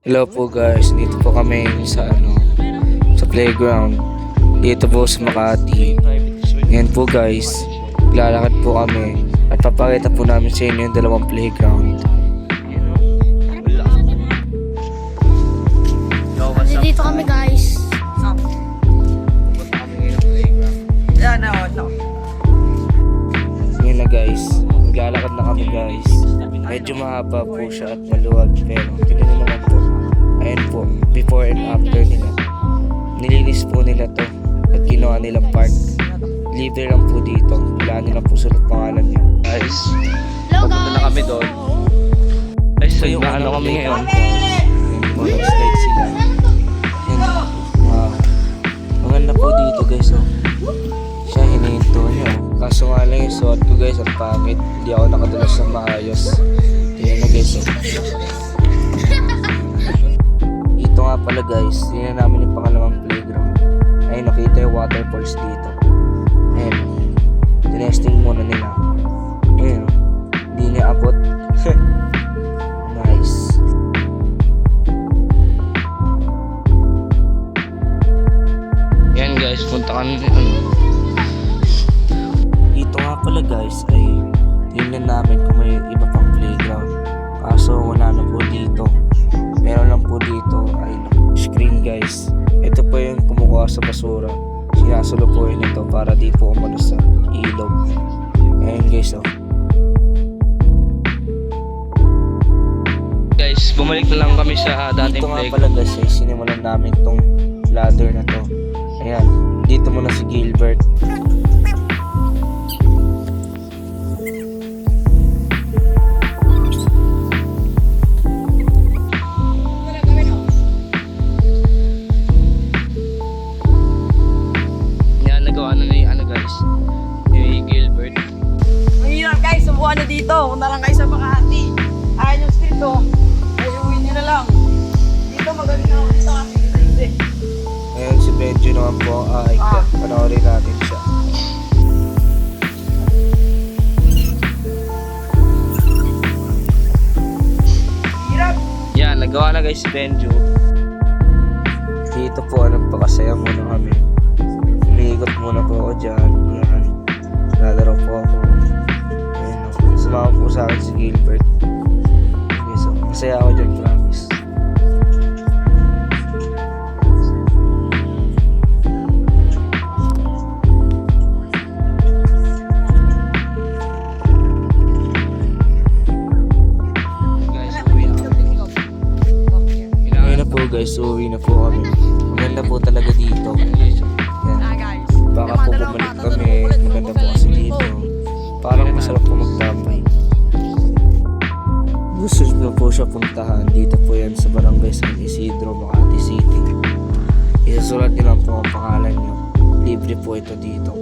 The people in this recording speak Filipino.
Hello po guys, dito po kami sa playground dito po sa Makati. Ngayon po guys, lalakad po kami at papakita po namin sa inyo yung dalawang playground. Dito kami guys. Ngayon na guys, maglalakad na kami guys. Medyo mahaba po siya at maluwag, pero tingnan nyo naman po. Ayan po, before and after nila. Nilinis po nila to at ginawa nilang park. Libre lang po dito. Kailangan nila po sulat pangalan niya. Guys, papunta na kami doon. Ay, so yung ano kami ngayon. Ayan po, nag-slide sila. Ayan. Maganda po dito guys. Oh. Siya hinihinto niya. Kaso nga lang yung suot ko guys at pangit. Hindi ako nakadulas ng maayos. Ayan na guys. Oh. Ito nga pala guys, tingnan namin yung pangalawang playground. Ayun, nakita yung waterfalls dito. Ayun, tinesting muna nila. Ayun, hindi niya abot. Nice. Yan guys, punta ka na. Dito nga pala guys, ay tingnan namin kung may iba pang playground. Kaso wala na po dito. Meron lang po dito ay screen guys. Ito po yung kumukuha sa basura. Sinasulo po yun ito para di po umano sa ilog. Ayan guys oh. Guys, bumalik na lang kami sa dating playground. Dito nga pala guys ay sinimulan namin tong ladder na to. Ayan, dito muna si Gilbert. Subukan na dito, punta lang kayo sa Makati. Ayaw yung street to, ay uwi nyo na lang. Dito magaling ako dito kasi hindi. Ngayon si Benjo naman po ay panoorin natin siya. Hirap! Yan, nagawa na guys si Benjo. Dito po, nagpakasaya muna kami. Umiikot muna po ako dyan. Yan, lalaro po ako. Sumama po sa akin si Gilbert. Okay, so masaya ako dyan, promise. Guys, uwi na kami. Ngayon na po guys, uwi na po kami. Maganda po talaga dito. Yan. Baka po bumalik kami. Maganda po kasi dito. Parang masarap po magtambay. Gusto nyo po siya puntahan. Dito po yan sa Barangay San Isidro, Makati City. Isasulat nyo lang po ang pangalan nyo. Libre po ito dito.